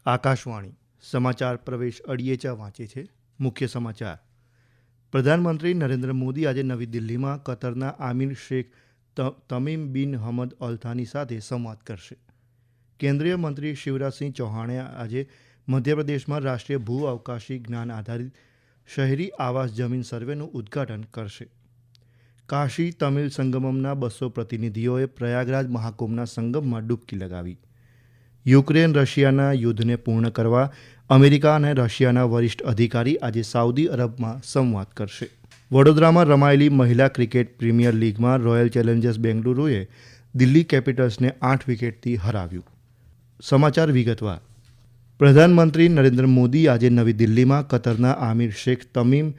આકાશવાણી સમાચાર પ્રવેશ અડિયેચા વાંચે છે. મુખ્ય સમાચાર. પ્રધાનમંત્રી નરેન્દ્ર મોદી આજે નવી દિલ્હીમાં કતરના આમિર શેખ તમીમ બિન હમદ અલ થાની સાથે સંવાદ કરશે. કેન્દ્રીય મંત્રી શિવરાજસિંહ ચૌહાણે આજે મધ્યપ્રદેશમાં રાષ્ટ્રીય ભૂ અવકાશી જ્ઞાન આધારિત શહેરી આવાસ જમીન સર્વેનું ઉદ્ઘાટન કરશે. કાશી તમિલ સંગમમના 200 પ્રતિનિધિઓએ પ્રયાગરાજ મહાકુંભના સંગમમાં ડૂબકી લગાવી. યુક્રેન રશિયાના યુદ્ધને પૂર્ણ કરવા અમેરિકા અને રશિયાના વરિષ્ઠ અધિકારી આજે સાઉદી અરબમાં સંવાદ કરશે. વડોદરામાં રમાયેલી મહિલા ક્રિકેટ પ્રીમિયર લીગમાં રોયલ ચેલેન્જર્સ બેંગલુરુએ દિલ્હી કેપિટલ્સને 8 વિકેટથી હરાવ્યું. સમાચાર વિગતવાર. પ્રધાનમંત્રી નરેન્દ્ર મોદી આજે નવી દિલ્હીમાં કતરના આમિર શેખ તમીમ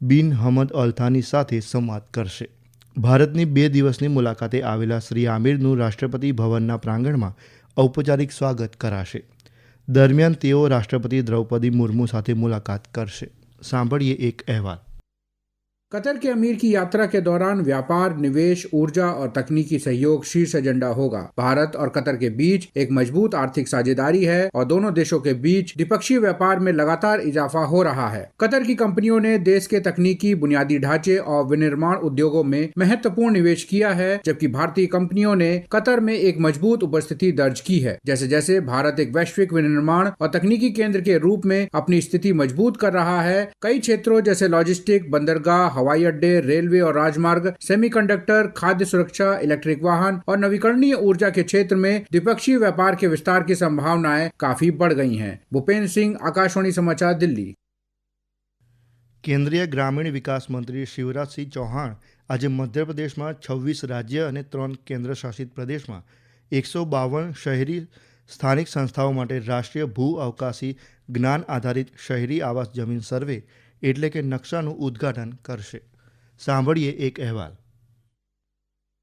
બિન હમદ અલ થાની સાથે સંવાદ કરશે. ભારતની 2 દિવસની મુલાકાતે આવેલા શ્રી આમિરનું રાષ્ટ્રપતિ ભવનના પ્રાંગણમાં ઔપચારિક સ્વાગત કરાશે. દરમિયાન તેઓ રાષ્ટ્રપતિ દ્રૌપદી મુર્મુ સાથે मुलाकात करશે. સાંભળીએ એક અહેવાલ. कतर के अमीर की यात्रा के दौरान व्यापार, निवेश, ऊर्जा और तकनीकी सहयोग शीर्ष एजेंडा होगा। भारत और कतर के बीच एक मजबूत आर्थिक साझेदारी है और दोनों देशों के बीच द्विपक्षीय व्यापार में लगातार इजाफा हो रहा है। कतर की कंपनियों ने देश के तकनीकी बुनियादी ढांचे और विनिर्माण उद्योगों में महत्वपूर्ण निवेश किया है, जबकि भारतीय कंपनियों ने कतर में एक मजबूत उपस्थिति दर्ज की है। जैसे जैसे भारत एक वैश्विक विनिर्माण और तकनीकी केंद्र के रूप में अपनी स्थिति मजबूत कर रहा है, कई क्षेत्रों जैसे लॉजिस्टिक, बंदरगाह, हवाई अड्डे, रेलवे और राजमार्ग, सेमीकंडक्टर, खाद्य सुरक्षा, इलेक्ट्रिक वाहन और नवीकरणीय ऊर्जा के क्षेत्र में द्विपक्षीय व्यापार के विस्तार की संभावनाएं काफी बढ़ गई हैं। भूपेन्द्र सिंह, आकाशवाणी समाचार, दिल्ली. કેન્દ્રીય ગ્રામીણ વિકાસ મંત્રી શિવરાજસિંહ ચૌહાણ આજે મધ્યપ્રદેશમાં 26 રાજ્ય અને 3 કેન્દ્રશાસિત પ્રદેશમાં 152 શહેરી સ્થાનિક સંસ્થાઓ માટે રાષ્ટ્રીય ભૂ અવકાશી જ્ઞાન આધારિત શહેરી આવાસ જમીન સર્વે એટલે કે નકશાનું ઉદ્ઘાટન કરશે. સાંભળીએ એક અહેવાલ.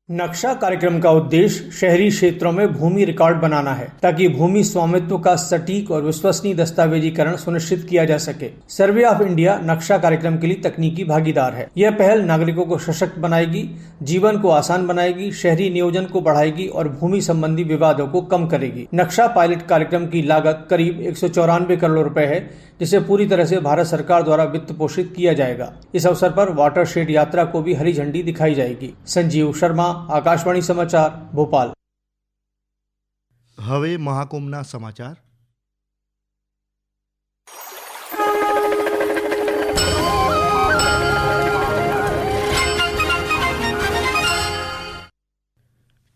नक्शा कार्यक्रम का उद्देश्य शहरी क्षेत्रों में भूमि रिकॉर्ड बनाना है, ताकि भूमि स्वामित्व का सटीक और विश्वसनीय दस्तावेजीकरण सुनिश्चित किया जा सके। सर्वे ऑफ इंडिया नक्शा कार्यक्रम के लिए तकनीकी भागीदार है। यह पहल नागरिकों को सशक्त बनाएगी, जीवन को आसान बनाएगी, शहरी नियोजन को बढ़ाएगी और भूमि संबंधी विवादों को कम करेगी। नक्शा पायलट कार्यक्रम की लागत करीब 194 करोड़ रुपए है, जिसे पूरी तरह से भारत सरकार द्वारा वित्त पोषित किया जाएगा। इस अवसर पर वाटरशेड यात्रा को भी हरी झंडी दिखाई जाएगी। संजीव शर्मा, आकाशवाणी समाचार, भोपाल. હવે મહાકુંભના સમાચાર.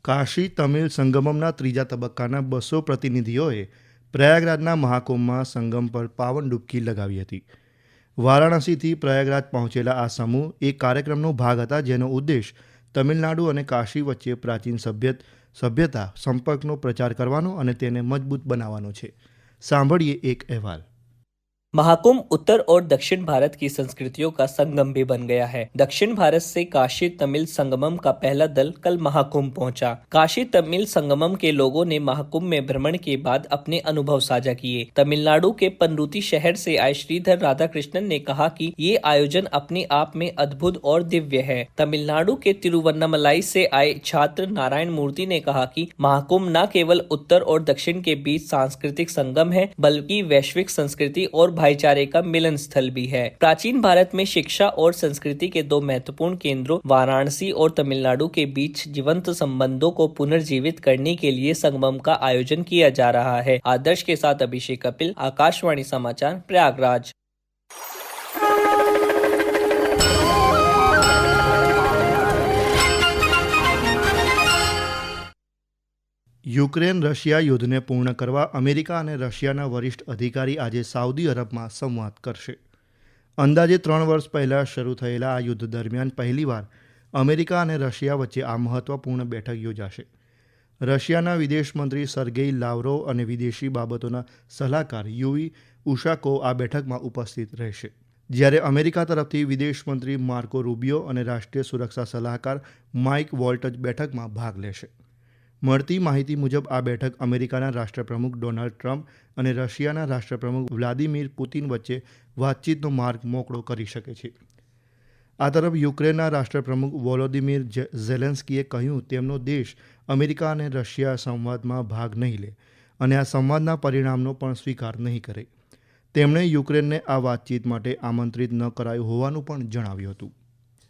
કાશી તમિલ સંગમમના ત્રીજા તબક્કાના 200 પ્રતિનિધિઓએ પ્રયાગરાજના મહાકુંભમાં સંગમ પર પાવન ડૂબકી લગાવી હતી. વારાણસીથી પ્રયાગરાજ પહોંચેલા આ સમૂહ એક કાર્યક્રમનો ભાગ હતા, જેનો ઉદ્દેશ તમિલનાડુ અને કાશી વચ્ચે પ્રાચીન સભ્યતા સંપર્કનો પ્રચાર કરવાનો અને તેને મજબૂત બનાવવાનો છે. સાંભળીએ એક અહેવાલ. महाकुंभ उत्तर और दक्षिण भारत की संस्कृतियों का संगम भी बन गया है। दक्षिण भारत से काशी तमिल संगमम का पहला दल कल महाकुंभ पहुंचा। काशी तमिल संगमम के लोगों ने महाकुंभ में भ्रमण के बाद अपने अनुभव साझा किए। तमिलनाडु के पनरुती शहर से आए श्रीधर राधाकृष्णन ने कहा कि ये आयोजन अपने आप में अद्भुत और दिव्य है। तमिलनाडु के तिरुवन्नामलाई से आए छात्र नारायण मूर्ति ने कहा कि महाकुंभ न केवल उत्तर और दक्षिण के बीच सांस्कृतिक संगम है, बल्कि वैश्विक संस्कृति और भाईचारे का मिलन स्थल भी है। प्राचीन भारत में शिक्षा और संस्कृति के 2 महत्वपूर्ण केंद्रों वाराणसी और तमिलनाडु के बीच जीवंत संबंधों को पुनर्जीवित करने के लिए संगमम का आयोजन किया जा रहा है। आदर्श के साथ अभिषेक कपिल, आकाशवाणी समाचार, प्रयागराज. યુક્રેન રશિયા યુદ્ધને પૂર્ણ કરવા અમેરિકા અને રશિયાના વરિષ્ઠ અધિકારી આજે સાઉદી અરબમાં સંવાદ કરશે. અંદાજે 3 વર્ષ પહેલાં શરૂ થયેલા આ યુદ્ધ દરમિયાન પહેલીવાર અમેરિકા અને રશિયા વચ્ચે આ મહત્વપૂર્ણ બેઠક યોજાશે. રશિયાના વિદેશ મંત્રી સર્ગેઈ લાવરોવ અને વિદેશી બાબતોના સલાહકાર યુવી ઉશાકોવ આ બેઠકમાં ઉપસ્થિત રહેશે, જ્યારે અમેરિકા તરફથી વિદેશ મંત્રી માર્કો રૂબિયો અને રાષ્ટ્રીય સુરક્ષા સલાહકાર માઇક વોલ્ટજ બેઠકમાં ભાગ લેશે. મળતી માહિતી મુજબ આ બેઠક અમેરિકાના રાષ્ટ્રપ્રમુખ ડોનાલ્ડ ટ્રમ્પ અને રશિયાના રાષ્ટ્રપ્રમુખ વ્લાદિમીર પુતિન વચ્ચે વાતચીતનો માર્ગ મોકળો કરી શકે છે. આ તરફ યુક્રેનના રાષ્ટ્રપ્રમુખ વોલોદિમીર ઝેલેન્સ્કીએ કહ્યું તેમનો દેશ અમેરિકા અને રશિયા સંવાદમાં ભાગ નહીં લે અને આ સંવાદના પરિણામનો પણ સ્વીકાર નહીં કરે. તેમણે યુક્રેનને આ વાતચીત માટે આમંત્રિત ન કરાયું હોવાનું પણ જણાવ્યું હતું.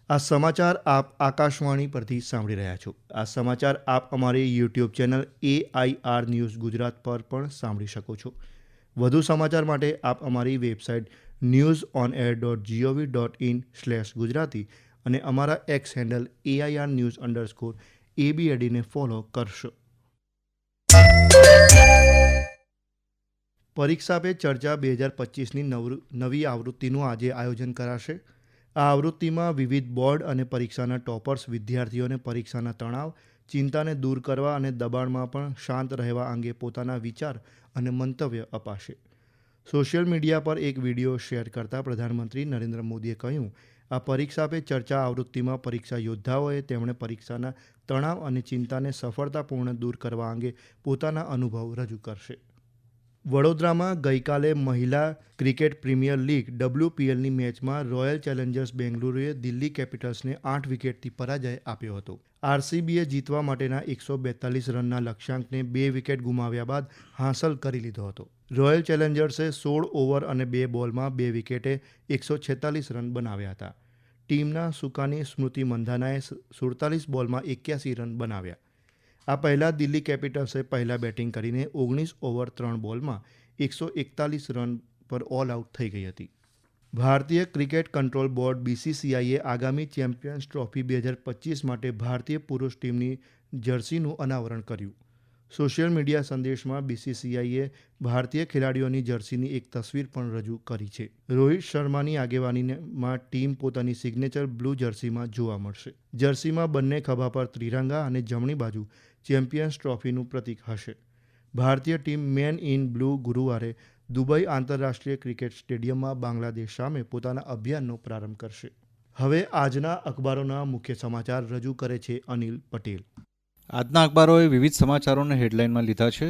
આ સમાચાર આપ આકાશવાણી પરથી સાંભળી રહ્યા છો. આ સમાચાર આપ અમારી YouTube channel AIR news Gujarat પર પણ સાંભળી શકો છો. વધુ સમાચાર માટે આપ અમારી વેબસાઇટ newsonair.gov.in/gujarati અને અમારા એક્સ હેન્ડલ AIR_ABADને ફોલો કરશો. પરીક્ષા પે ચર્ચા 2025ની નવી આવૃત્તિનું આજે આયોજન કરાશે. આ આવૃત્તિમાં વિવિધ બોર્ડ અને પરીક્ષાના ટોપર્સ વિદ્યાર્થીઓને પરીક્ષાના તણાવ, ચિંતાને દૂર કરવા અને દબાણમાં પણ શાંત રહેવા અંગે પોતાના વિચાર અને મંતવ્ય અપાશે. સોશિયલ મીડિયા પર એક વિડીયો શેર કરતા પ્રધાનમંત્રી નરેન્દ્ર મોદીએ કહ્યું, આ પરીક્ષા પે ચર્ચા આવૃત્તિમાં પરીક્ષા યોદ્ધાઓએ તેમણે પરીક્ષાના તણાવ અને ચિંતાને સફળતાપૂર્ણ દૂર કરવા અંગે પોતાના અનુભવ રજૂ કરશે. વડોદરામાં ગઈકાલે મહિલા ક્રિકેટ પ્રીમિયર લીગ WPLની મેચમાં રોયલ ચેલેન્જર્સ બેંગલુરુએ દિલ્હી કેપિટલ્સને 8 વિકેટથી પરાજય આપ્યો હતો. RCBએ જીતવા માટેના 142 રનના લક્ષ્યાંકને 2 વિકેટ ગુમાવ્યા બાદ હાંસલ કરી લીધો હતો. રોયલ ચેલેન્જર્સે 16 ઓવર અને 2 બોલમાં 2 વિકેટે 146 રન બનાવ્યા હતા. ટીમના સુકાની સ્મૃતિ મંધાનાએ 47 બોલમાં 81 રન બનાવ્યા. આ પહેલાં દિલ્હી કેપિટલ્સે પહેલાં બેટિંગ કરીને 19 ઓવર 3 બોલમાં 141 રન પર ઓલ આઉટ થઈ ગઈ હતી. ભારતીય ક્રિકેટ કંટ્રોલ બોર્ડ BCCIએ આગામી ચેમ્પિયન્સ ટ્રોફી 2025 માટે ભારતીય પુરુષ ટીમની જર્સીનું અનાવરણ કર્યું. સોશિયલ મીડિયા સંદેશમાં BCCIએ ભારતીય ખેલાડીઓની જર્સીની એક તસવીર પણ રજૂ કરી છે. રોહિત શર્માની આગેવાનીમાં ટીમ પોતાની સિગ્નેચર બ્લુ જર્સીમાં જોવા મળશે. જર્સીમાં બંને ખભા પર ત્રિરંગા અને જમણી બાજુ ચેમ્પિયન્સ ટ્રોફીનું પ્રતીક હશે. ભારતીય ટીમ મેન ઇન બ્લુ ગુરુવારે દુબઈ આંતરરાષ્ટ્રીય ક્રિકેટ સ્ટેડિયમમાં બાંગ્લાદેશ સામે પોતાના અભિયાનનો પ્રારંભ કરશે. હવે આજના અખબારોના મુખ્ય સમાચાર રજૂ કરે છે અનિલ પટેલ. આજના અખબારોએ વિવિધ સમાચારોને હેડલાઇનમાં લીધા છે.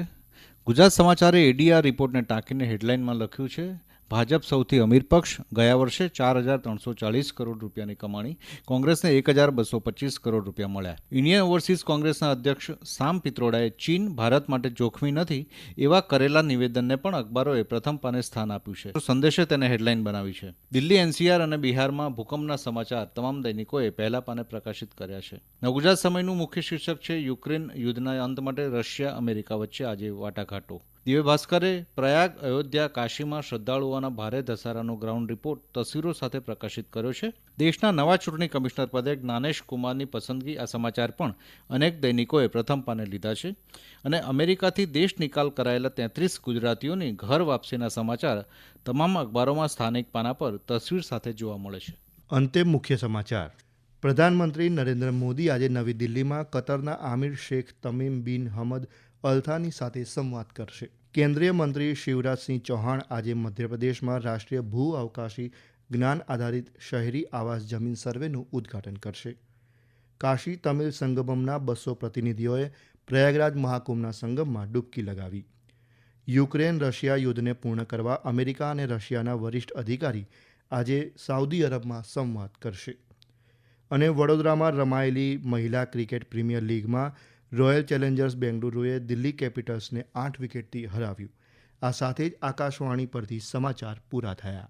ગુજરાત સમાચારે ADR રિપોર્ટને ટાંકીને હેડલાઇનમાં લખ્યું છે, ભાજપ સૌથી અમીર પક્ષ, ગયા વર્ષે 4,340 કરોડ રૂપિયાની કમાણી, કોંગ્રેસને 1,225 કરોડ રૂપિયા મળ્યા. ઇન્ડિયન ઓવરસીઝ કોંગ્રેસના અધ્યક્ષ સામ પિત્રોડાએ ચીન ભારત માટે જોખમી નથી એવા કરેલા નિવેદનને પણ અખબારોએ પ્રથમ પાને સ્થાન આપ્યું છે. સંદેશે તેને હેડલાઇન બનાવી છે. દિલ્હી, NCR અને બિહારમાં ભૂકંપના સમાચાર તમામ દૈનિકોએ પહેલા પાને પ્રકાશિત કર્યા છે. નવગુજરાત સમયનું મુખ્ય શીર્ષક છે, યુક્રેન યુદ્ધના અંત માટે રશિયા અમેરિકા વચ્ચે આજે વાટાઘાટો. દિવ્ય ભાસ્કરે પ્રયાગ, અયોધ્યા, કાશીમાં શ્રદ્ધાળુઓના ભારે ધસારાનો ગ્રાઉન્ડ રિપોર્ટ તસવીરો સાથે પ્રકાશિત કર્યો છે. દેશના નવા ચૂંટણી કમિશનર પદે જ્ઞાનેશ કુમારની પસંદગી, આ સમાચાર પણ અનેક દૈનિકોએ પ્રથમ પાને લીધા છે. અને અમેરિકાથી દેશ નિકાલ કરાયેલા 33 ગુજરાતીઓની ઘર વાપસીના સમાચાર તમામ અખબારોમાં સ્થાનિક પાના પર તસવીર સાથે જોવા મળે છે. અંતે મુખ્ય સમાચાર. પ્રધાનમંત્રી નરેન્દ્ર મોદી આજે નવી દિલ્હીમાં કતરના આમિર શેખ તમીમ બિન હમદ અલથાની સાથે સંવાદ કરશે. કેન્દ્રીય મંત્રી શિવરાજસિંહ ચૌહાણ આજે મધ્યપ્રદેશમાં રાષ્ટ્રીય ભૂ અવકાશી જ્ઞાન આધારિત શહેરી આવાસ જમીન સર્વેનું ઉદ્ઘાટન કરશે. કાશી તમિલ સંગમમના 200 પ્રતિનિધિઓએ પ્રયાગરાજ મહાકુંભના સંગમમાં ડૂબકી લગાવી. યુક્રેન રશિયા યુદ્ધને પૂર્ણ કરવા અમેરિકા અને રશિયાના વરિષ્ઠ અધિકારી આજે સાઉદી અરબમાં સંવાદ કરશે. અને વડોદરામાં રમાયેલી મહિલા ક્રિકેટ પ્રીમિયર લીગમાં રોયલ ચેલેન્જર્સ બેંગલુરુએ દિલ્હી કેપિટલ્સને 8 વિકેટથી હરાવ્યું. આ સાથે જ આકાશવાણી પરથી સમાચાર પૂરા થયા.